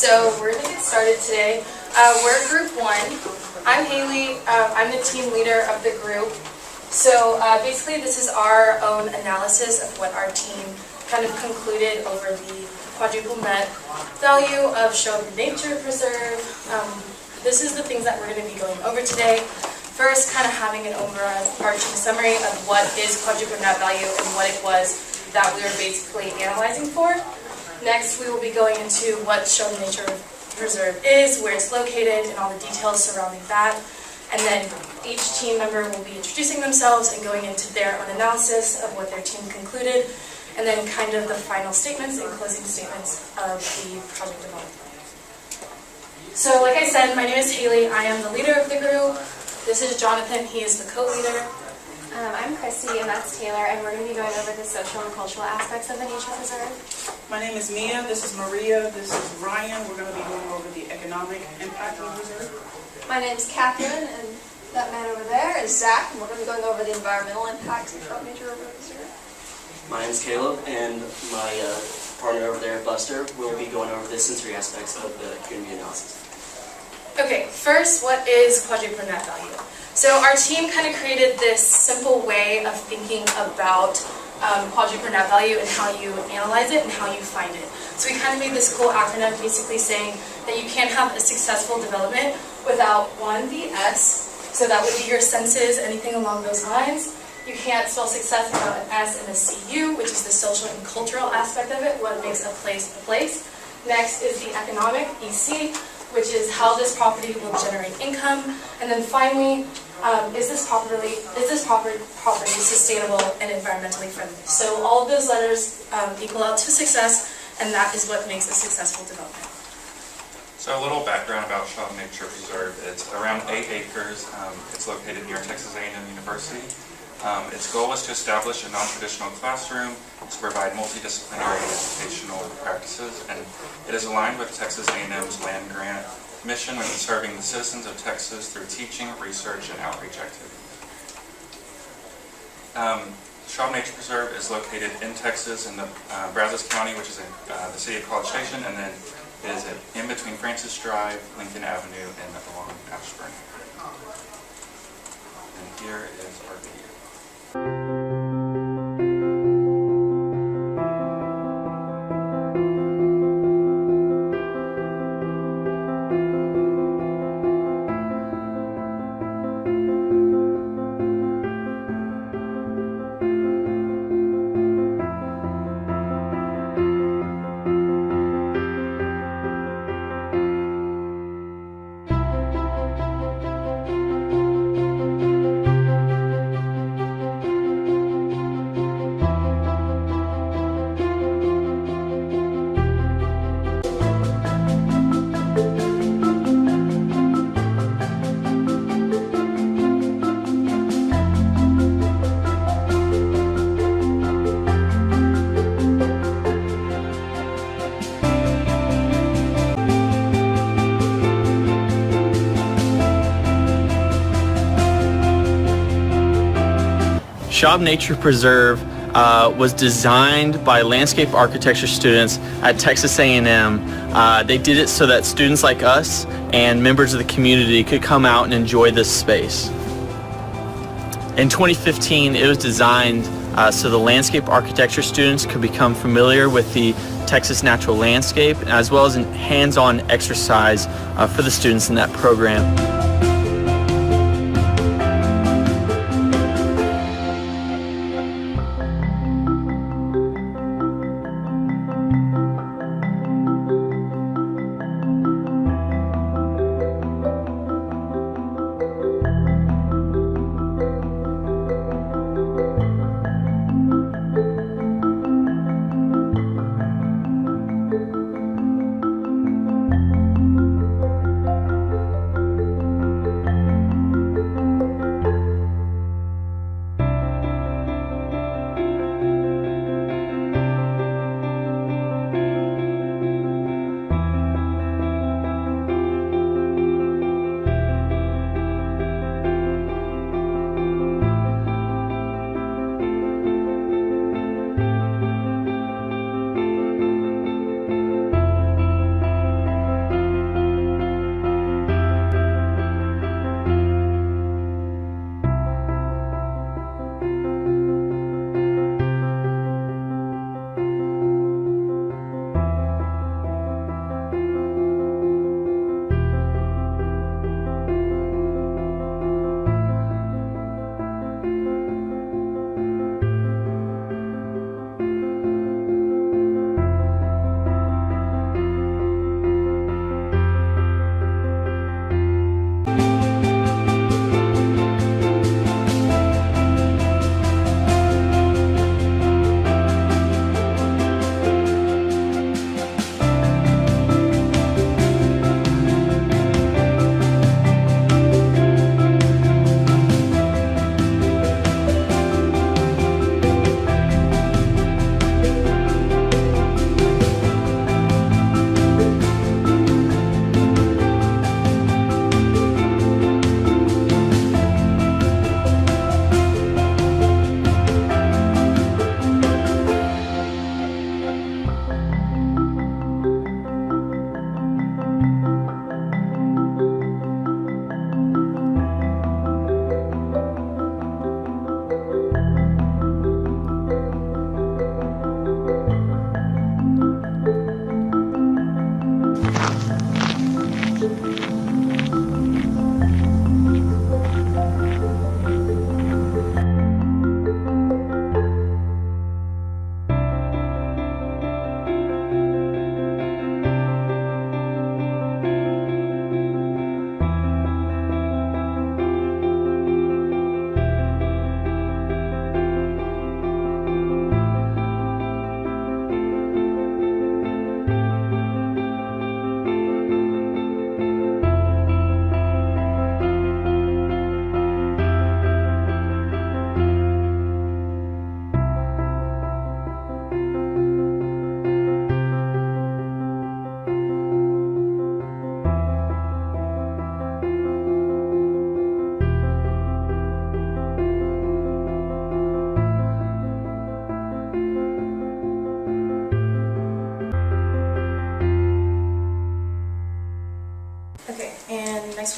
So we're going to get started today. We're Group 1. I'm Haley. I'm the team leader of the group. So basically this is our own analysis of what our team kind of concluded over the Quadruple Net Value of Schob Nature Preserve. This is the things that we're going to be going over today. First, kind of having an overarching summary of what is Quadruple Net Value and what it was that we were basically analyzing for. Next, we will be going into what Schob Nature Preserve is, where it's located, and all the details surrounding that. And then each team member will be introducing themselves and going into their own analysis of what their team concluded, and then kind of the final statements and closing statements of the project development. So like I said, my name is Haley. I am the leader of the group. This is Jonathan. He is the co-leader. I'm Christy, and that's Taylor, and we're going to be going over the social and cultural aspects of the nature preserve. My name is Mia, this is Maria, this is Ryan. We're going to be going over the economic impact of the preserve. My name is Catherine, and that man over there is Zach, and we're going to be going over the environmental impacts of Schob Nature Preserve. My name is Caleb, and my partner over there, Buster, will be going over the sensory aspects of the community analysis. Okay, first, what is Quadruple Net Value? So our team kind of created this simple way of thinking about Quadruple Net Value and how you analyze it and how you find it. So we kind of made this cool acronym basically saying that you can't have a successful development without one, the S, so that would be your senses, anything along those lines. You can't spell success without an S and a CU, which is the social and cultural aspect of it, what makes a place a place. Next is the economic, EC, which is how this property will generate income. And then finally, is this property sustainable and environmentally friendly? So all of those letters equal out to success, and that is what makes a successful development. So a little background about Schob Nature Preserve. It's around 8 acres. It's located near Texas A&M University. Its goal is to establish a non-traditional classroom to provide multidisciplinary educational practices, and it is aligned with Texas A&M's land grant mission in serving the citizens of Texas through teaching, research, and outreach activities. Schob Nature Preserve is located in Texas in the Brazos County, which is in the city of College Station, and then it is in between Francis Drive, Lincoln Avenue, and along Ashburn. And here is our video. Schob Nature Preserve was designed by landscape architecture students at Texas A&M. They did it so that students like us and members of the community could come out and enjoy this space. In 2015, it was designed so the landscape architecture students could become familiar with the Texas natural landscape, as well as a hands-on exercise for the students in that program.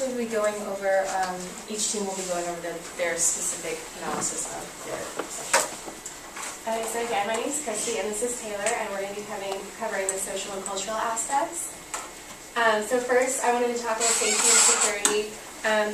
actually will be going over, each team will be going over their specific analysis of their section. Okay, so again, my name is Christy and this is Taylor, and we're going to be covering the social and cultural aspects. So first, I wanted to talk about safety and security.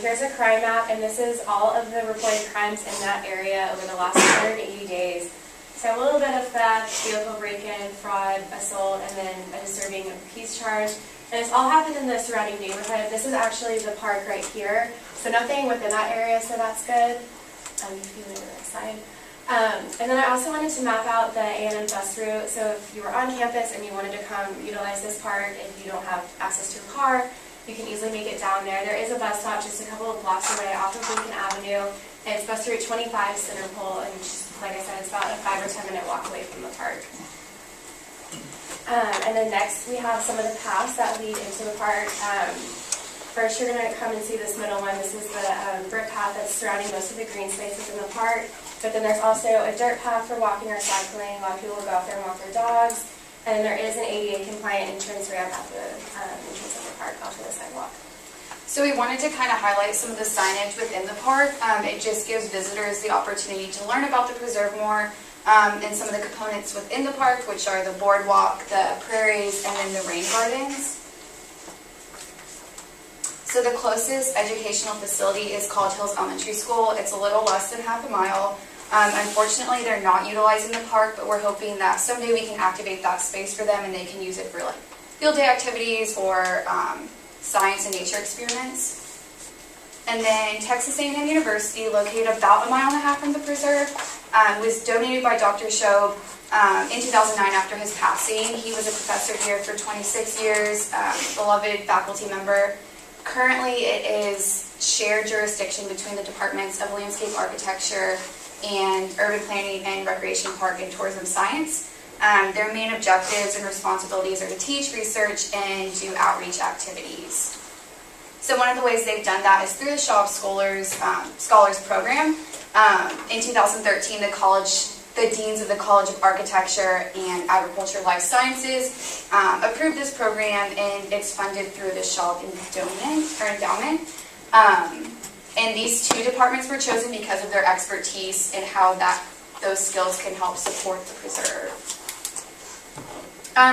Here's a crime map, and this is all of the reported crimes in that area over the last 180 days. So a little bit of theft, vehicle break-in, fraud, assault, and then a disturbing of peace charge. And it's all happened in the surrounding neighborhood. This is actually the park right here. So nothing within that area, so that's good. You can go to the next slide. And then I also wanted to map out the A&M bus route. So if you were on campus and you wanted to come utilize this park, if you don't have access to a car, you can easily make it down there. There is a bus stop just a couple of blocks away off of Lincoln Avenue. And it's bus route 25 Centerpole, and just, like I said, it's about a 5 or 10 minute walk away from the park. And then next we have some of the paths that lead into the park. First you're going to come and see this middle one. This is the brick path that's surrounding most of the green spaces in the park. But then there's also a dirt path for walking or cycling. A lot of people will go out there and walk their dogs. And then there is an ADA compliant entrance ramp at the entrance of the park onto the sidewalk. So we wanted to kind of highlight some of the signage within the park. It just gives visitors the opportunity to learn about the preserve more, and some of the components within the park, which are the boardwalk, the prairies, and then the rain gardens. So the closest educational facility is College Hills Elementary School. It's a little less than half a mile. Unfortunately, they're not utilizing the park, but we're hoping that someday we can activate that space for them and they can use it for like field day activities or science and nature experiments. And then Texas A&M University, located about 1.5 miles from the preserve, was donated by Dr. Schob in 2009 after his passing. He was a professor here for 26 years, beloved faculty member. Currently, it is shared jurisdiction between the departments of landscape architecture and urban planning and recreation, park, and tourism science. Their main objectives and responsibilities are to teach, research, and do outreach activities. So one of the ways they've done that is through the Schob Scholars Program. In 2013, the deans of the College of Architecture and Agriculture Life Sciences approved this program, and it's funded through the Schob Endowment. And these two departments were chosen because of their expertise and how those skills can help support the preserve.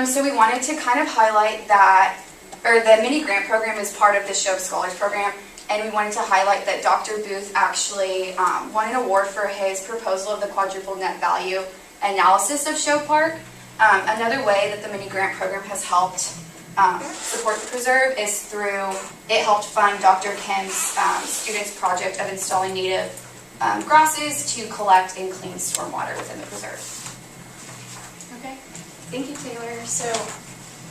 So we wanted to kind of highlight that, the mini grant program is part of the Schob Scholars Program, and we wanted to highlight that Dr. Booth actually won an award for his proposal of the Quadruple Net Value Analysis of Schob Park. Another way that the mini grant program has helped support the preserve is through, it helped fund Dr. Kim's students' project of installing native grasses to collect and clean stormwater within the preserve. Okay, thank you, Taylor. So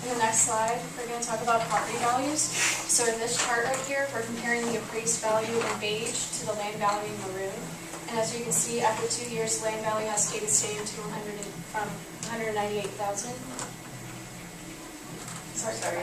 in the next slide, we're going to talk about property values. So in this chart right here, we're comparing the appraised value in beige to the land value in maroon. And as you can see, after 2 years, land value has stayed the same from 198,000. Sorry.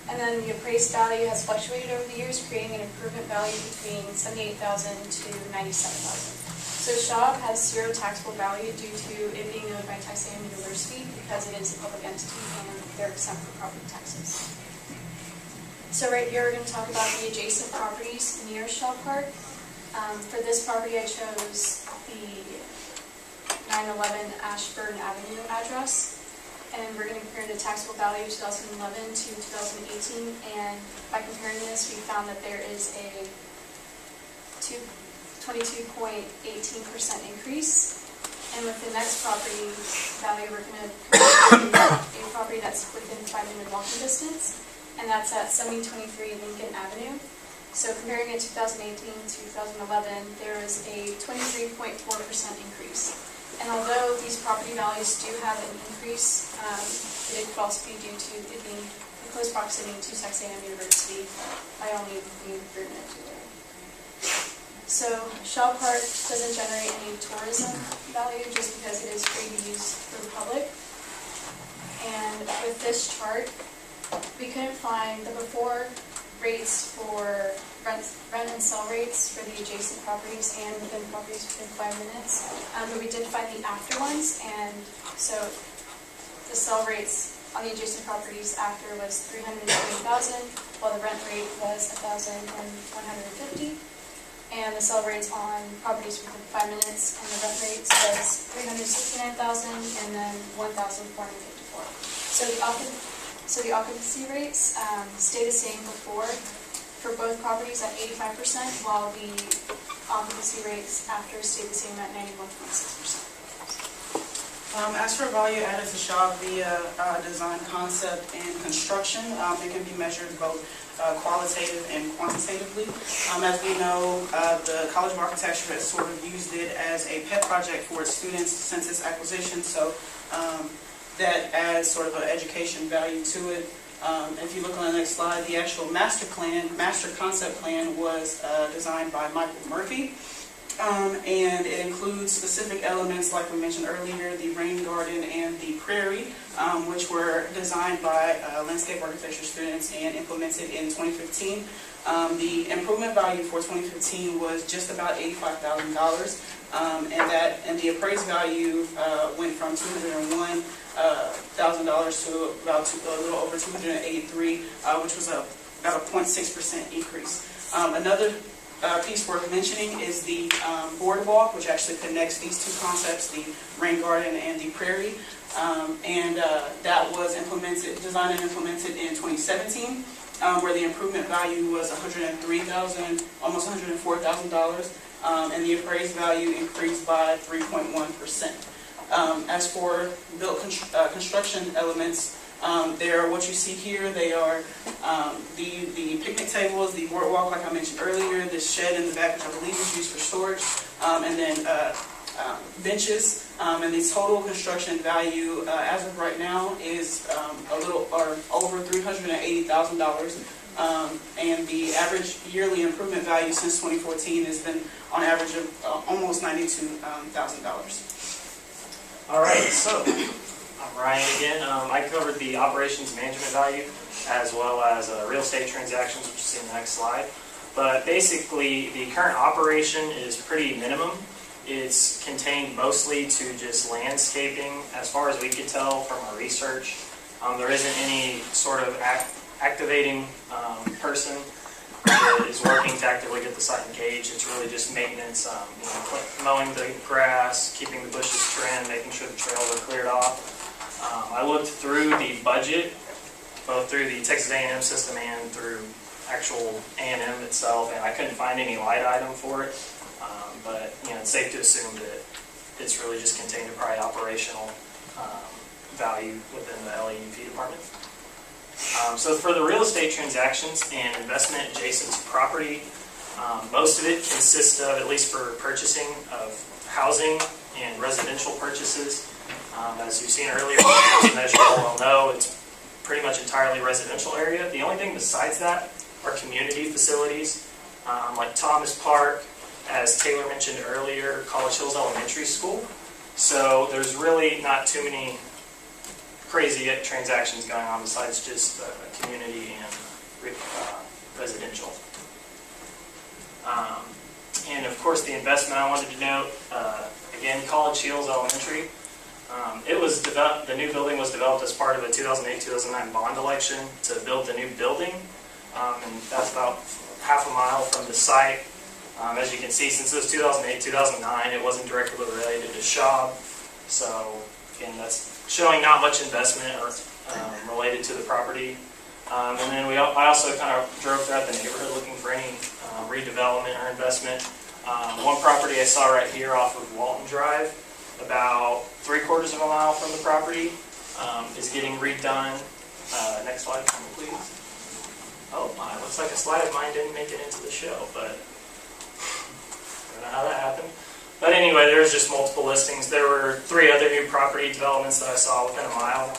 And then the appraised value has fluctuated over the years, creating an improvement value between 78,000 to 97,000. So Schob has zero taxable value due to it being owned by Texas A&M University because it is a public entity and they're exempt from property taxes. So right here we're going to talk about the adjacent properties near Schob Park. For this property I chose the 911 Ashburn Avenue address. And we're going to compare the taxable value of 2011 to 2018, and by comparing this, we found that there is a 22.18% increase. And with the next property value, we're going to compare a property that's within 5-minute walking distance, and that's at 7023 Lincoln Avenue. So comparing it 2018 to 2011, there is a 23.4% increase. And although these property values do have an increase, it could also be due to it being in close proximity to Texas A&M University by only being 3 minutes away. So Schob Park doesn't generate any tourism value just because it is free to use for the public. And with this chart, we couldn't find the before rates for rent and sell rates for the adjacent properties and within properties within 5 minutes. But we did find the after ones, and so the sell rates on the adjacent properties after was $320,000, while the rent rate was $1,150. And the sale rates on properties within 5 minutes, and the rent rates was $369,000 and then $1,454. So the occupancy rates stay the same before for both properties at 85%, while the occupancy rates after stayed the same at 91.6%. As for value added to Schob via design, concept, and construction, it can be measured both qualitative and quantitatively. As we know, the College of Architecture has sort of used it as a pet project for its students since its acquisition, so that adds sort of an education value to it. If you look on the next slide, the actual master concept plan was designed by Michael Murphy. And it includes specific elements, like we mentioned earlier, the rain garden and the prairie, which were designed by landscape architecture students and implemented in 2015. The improvement value for 2015 was just about $85,000, and the appraised value went from $201,000 to about a little over $283,000, which was about a 0.6% increase. Another piece worth mentioning is the Boardwalk, which actually connects these two concepts, the rain garden and the prairie, and that was designed and implemented in 2017, where the improvement value was $103,000, almost $104,000, and the appraised value increased by 3.1%. As for built construction elements, they are what you see here. They are the picnic tables, the boardwalk, like I mentioned earlier, this shed in the back, which I believe is used for storage, and then benches. And the total construction value as of right now is over $380,000. And the average yearly improvement value since 2014 has been on average of almost $92,000. All right, so I'm Ryan again. I covered the operations management value as well as real estate transactions, which you see in the next slide. But basically, the current operation is pretty minimum. It's contained mostly to just landscaping, as far as we could tell from our research. There isn't any sort of activating person that is working to actively get the site engaged. It's really just maintenance, mowing the grass, keeping the bushes trimmed, making sure the trails are cleared off. I looked through the budget, both through the Texas A&M system and through actual A&M itself, and I couldn't find any line item for it. But it's safe to assume that it's really just contained a probably operational value within the LEUP department. So for the real estate transactions and investment adjacent to property, most of it consists of, at least for purchasing, of housing and residential purchases. As you've seen earlier, as you all well know, it's pretty much entirely residential area. The only thing besides that are community facilities, like Thomas Park, as Taylor mentioned earlier, College Hills Elementary School. So there's really not too many crazy transactions going on besides just community and residential. And of course, the investment I wanted to note, again, College Hills Elementary. It was developed. The new building was developed as part of a 2008-2009 bond election to build the new building, and that's about half a mile from the site. As you can see, since it was 2008-2009, it wasn't directly related to Schob. So again, that's showing not much investment or related to the property. And then I also kind of drove throughout the neighborhood looking for any redevelopment or investment. One property I saw right here off of Walton Drive, about 3/4 of a mile from the property, is getting redone. Next slide, please. Oh my, looks like a slide of mine didn't make it into the show, but I don't know how that happened. But anyway, there's just multiple listings. There were 3 other new property developments that I saw within a mile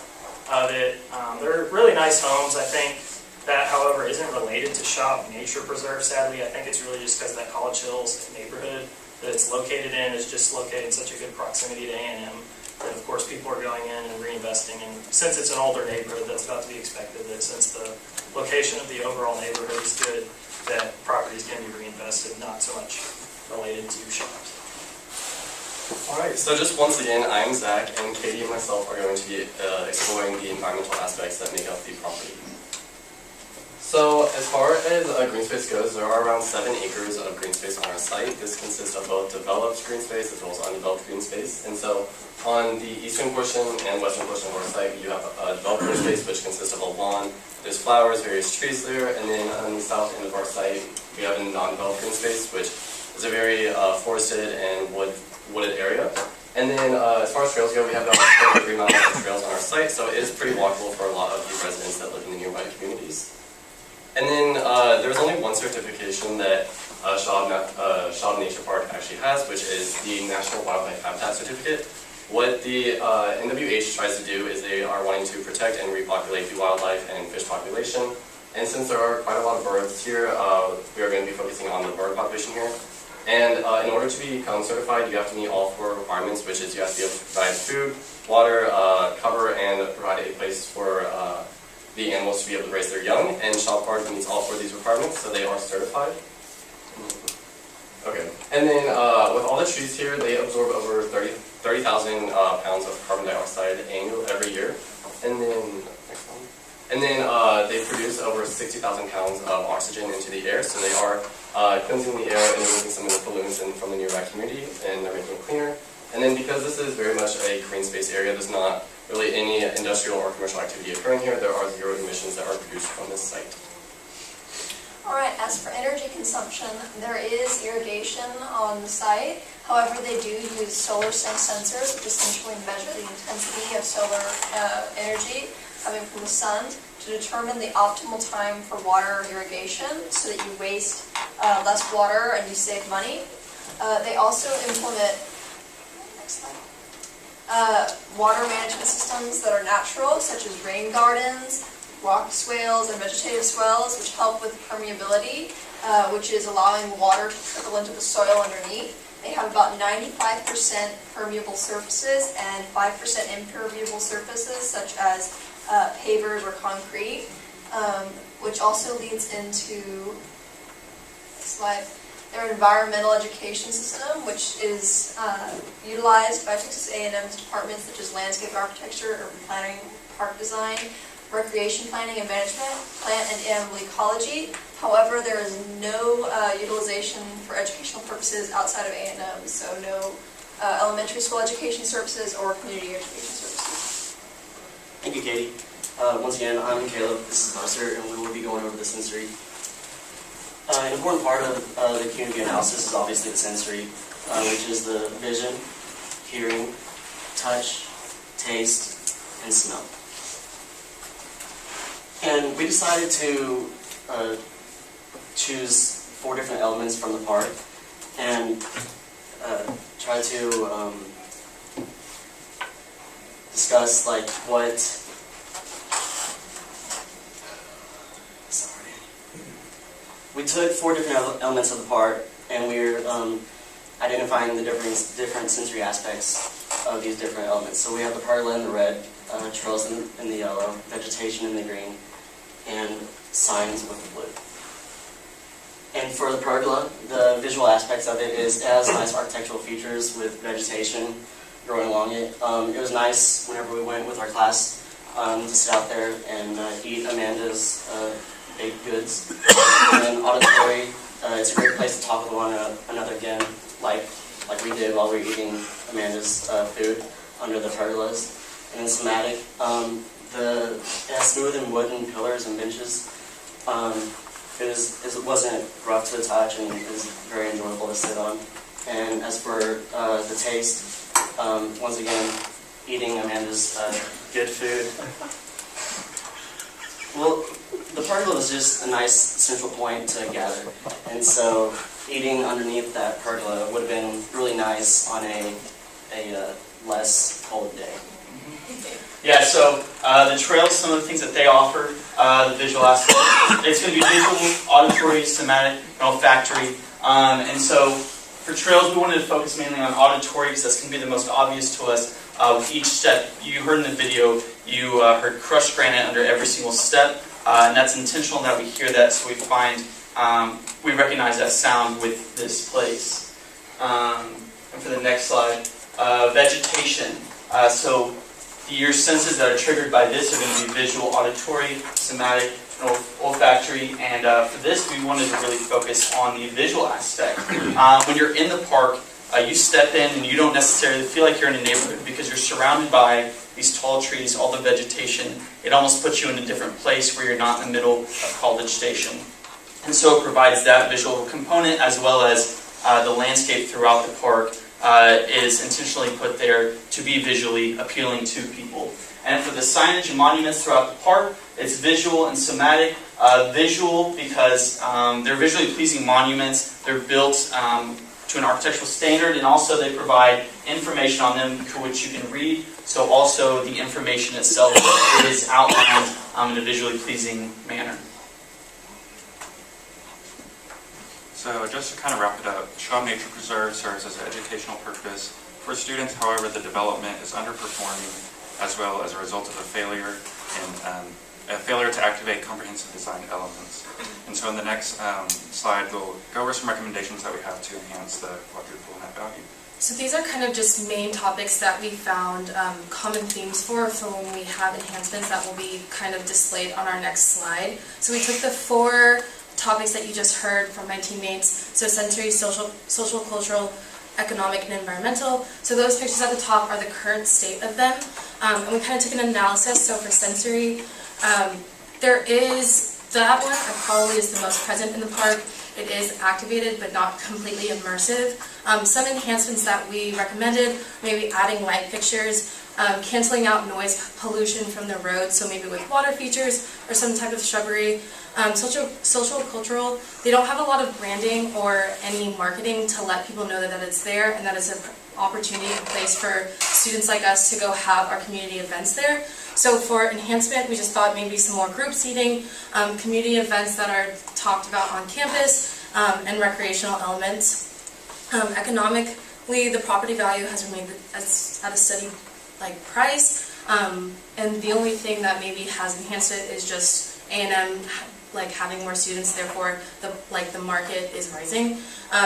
of it. They're really nice homes. I think that, however, isn't related to Schob Nature Preserve, sadly. I think it's really just because that College Hills neighborhood that it's located in is just located in such a good proximity to A&M that, of course, people are going in and reinvesting. And since it's an older neighborhood, that's about to be expected, that since the location of the overall neighborhood is good, that property is going to be reinvested, not so much related to shops. Alright, so just once again, I'm Zach, and Katie and myself are going to be exploring the environmental aspects that make up the property. So as far as green space goes, there are around 7 acres of green space on our site. This consists of both developed green space as well as undeveloped green space. And so on the eastern portion and western portion of our site, you have a developed green space which consists of a lawn. There's flowers, various trees there, and then on the south end of our site, we have a non-developed green space, which is a very forested and wooded area. And then as far as trails go, we have about 33 miles of trails on our site, so it is pretty walkable for a lot of the residents that live in the nearby communities. And then there's only one certification that Schob Nature Park actually has, which is the National Wildlife Habitat Certificate. What the NWH tries to do is they are wanting to protect and repopulate the wildlife and fish population. And since there are quite a lot of birds here, we are going to be focusing on the bird population here. And in order to become certified, you have to meet all 4 requirements, which is you have to be able to provide food, water, cover, and provide a place for the animals to be able to raise their young. And Schob Park meets all 4 of these requirements, so they are certified. Okay. And then with all the trees here, they absorb over 30,000 pounds of carbon dioxide every year. And then, next one. And then they produce over 60,000 pounds of oxygen into the air, so they are cleansing the air and removing some of the pollutants from the nearby community, and they're making it cleaner. And then because this is very much a green space area, there's not really any industrial or commercial activity occurring here. There are 0 emissions that are produced from this site. Alright, as for energy consumption, there is irrigation on the site. However, they do use solar sensors, which essentially measure the intensity of solar energy coming from the sun to determine the optimal time for water irrigation so that you waste less water and you save money. They also implement water management systems that are natural, such as rain gardens, rock swales, and vegetative swales, which help with permeability, which is allowing water to trickle into the soil underneath. They have about 95% permeable surfaces and 5% impermeable surfaces, such as pavers or concrete, which also leads into their environmental education system, which is utilized by Texas A&M's departments such as landscape architecture, urban planning, park design, recreation planning and management, plant and animal ecology. However, there is no utilization for educational purposes outside of A&M, so no elementary school education services or community education services. Thank you, Katie. Once again, I'm Caleb, this is Buster, and we will be going over the sensory. An important part of the community analysis is obviously the sensory, which is the vision, hearing, touch, taste, and smell. And we decided to choose 4 different elements from the park and try to discuss what we took 4 different elements of the park, and we were identifying the different sensory aspects of these different elements. So we have the pergola in the red, trails in the yellow, vegetation in the green, and signs with the blue. And for the pergola, the visual aspects of it has nice architectural features with vegetation growing along it. It was nice whenever we went with our class to sit out there and eat Amanda's baked goods. And then auditory, it's a great place to talk with one another again, like we did while we were eating Amanda's food under the pergolas. And then somatic, it has smooth and wooden pillars and benches. It wasn't rough to the touch, and it was very enjoyable to sit on. And as for the taste, once again, eating Amanda's good food. Well, the pergola was just a nice central point to gather, and so eating underneath that pergola would have been really nice on a less cold day. Yeah, so the trails, some of the things that they offer, the visual aspect, it's going to be visual, auditory, somatic, and olfactory. And so for trails, we wanted to focus mainly on auditory because that's going to be the most obvious to us. With each step, you heard in the video, you heard crushed granite under every single step, and that's intentional that we hear that, so we recognize that sound with this place. And for the next slide, vegetation. So your senses that are triggered by this are going to be visual, auditory, somatic, and olfactory. And for this, we wanted to really focus on the visual aspect. When you're in the park, you step in and you don't necessarily feel like you're in a neighborhood because you're surrounded by these tall trees, all the vegetation. It almost puts you in a different place where you're not in the middle of College Station. And so it provides that visual component as well as the landscape throughout the park is intentionally put there to be visually appealing to people. And for the signage and monuments throughout the park, it's visual and somatic. Visual because they're visually pleasing monuments. They're built to an architectural standard, and also they provide information on them for which you can read. So also the information itself is outlined in a visually pleasing manner. So just to kind of wrap it up, Schob Nature Preserve serves as an educational purpose for students. However, the development is underperforming as well as a result of a failure to activate comprehensive design elements. And so in the next slide, we'll go over some recommendations that we have to enhance the quadruple net value. So these are kind of just main topics that we found common themes for when we have enhancements that will be kind of displayed on our next slide. So we took the 4 topics that you just heard from my teammates, so sensory, social, cultural, economic, and environmental. So those pictures at the top are the current state of them. And we kind of took an analysis. So for sensory, there is that one probably is the most present in the park. It is activated but not completely immersive. Some enhancements that we recommended, maybe adding light fixtures, canceling out noise pollution from the road, so maybe with water features or some type of shrubbery. Social, cultural, they don't have a lot of branding or any marketing to let people know that it's there, and that is an opportunity and place for students like us to go have our community events there. So for enhancement, we just thought maybe some more group seating, community events that are talked about on campus, and recreational elements. Economically, the property value has remained at a steady price, and the only thing that maybe has enhanced it is just A&M having more students, therefore the market is rising.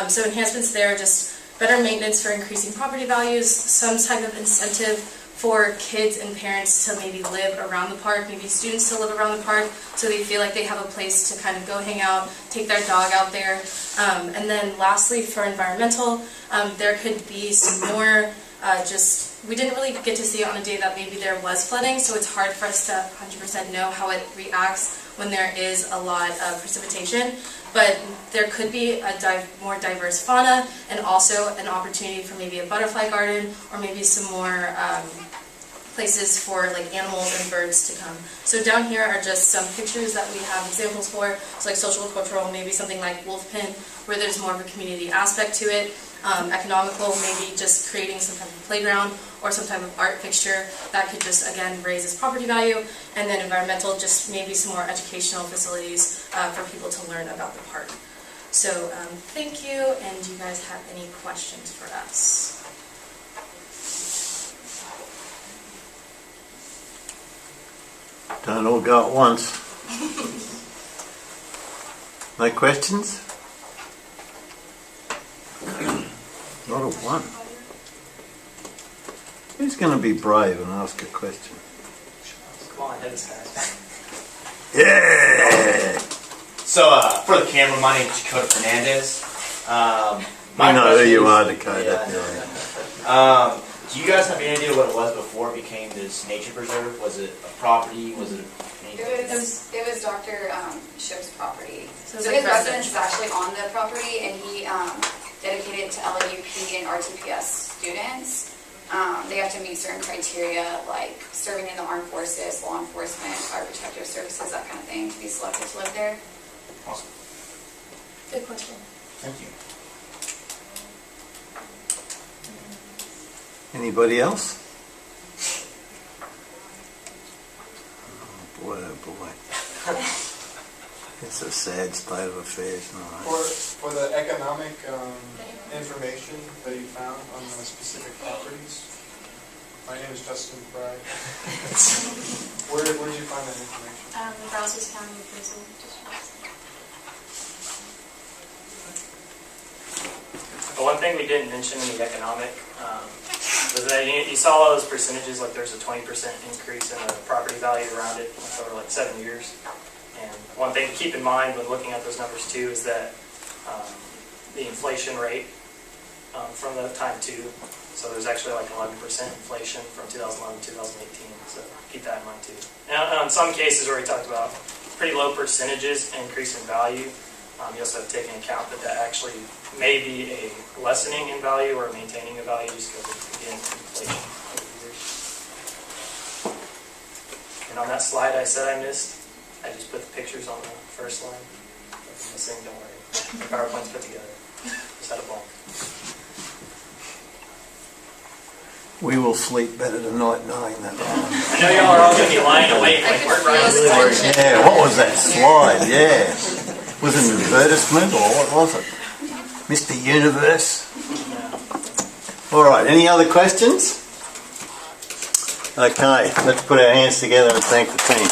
So enhancements there are just better maintenance for increasing property values, some type of incentive for kids and parents to maybe live around the park, maybe students to live around the park, so they feel like they have a place to kind of go hang out, take their dog out there. And then lastly, for environmental, there could be some more we didn't really get to see it on a day that maybe there was flooding, so it's hard for us to 100% know how it reacts when there is a lot of precipitation. But there could be a more diverse fauna, and also an opportunity for maybe a butterfly garden, or maybe some more places for animals and birds to come. So down here are just some pictures that we have examples for. So social, cultural, maybe something like Wolf Pen, where there's more of a community aspect to it. Economical, maybe just creating some type of playground or some type of art fixture that could just, again, raise its property value. And then environmental, just maybe some more educational facilities for people to learn about the park. So thank you, and do you guys have any questions for us? Don't all go at once. No questions? Not a one. Who's going to be brave and ask a question? Come on, hit us, guys. Yeah! So, for the camera, my name is Dakota Fernandez. I know who you are, Dakota. Yeah. Do you guys have any idea what it was before it became this nature preserve? Was it a property? Was it anything? It was Dr. Schoeb's property. So his residence is actually on the property, and he dedicated it to LUP and RTPS students. They have to meet certain criteria, like serving in the armed forces, law enforcement, fire protective services, that kind of thing, to be selected to live there. Awesome. Good question. Thank you. Anybody else? Oh boy. It's a sad state of affairs now. For the economic information that you found on the specific properties, my name is Justin Fry. Where did you find that information? Brazos County Prison District. The one thing we didn't mention in the economic was that you saw all those percentages, like there's a 20% increase in the property value around it over like 7 years. And one thing to keep in mind when looking at those numbers too is that the inflation rate from that time too. So there's actually like 11% inflation from 2011 to 2018. So keep that in mind too. Now, in some cases where we talked about pretty low percentages increase in value, you also have to take into account that that actually may be a lessening in value or maintaining a value just because of, again, inflation over the years. And on that slide I said I missed, I just put the pictures on the first line. Nothing missing, don't worry. The PowerPoint's put together. Just had a blank. We will sleep better tonight knowing that. I know y'all are all going to be lying awake like we're really worried. Yeah, what was that slide? Yeah. Was it an advertisement or what was it? Mr. Universe? All right, any other questions? Okay, let's put our hands together and thank the team.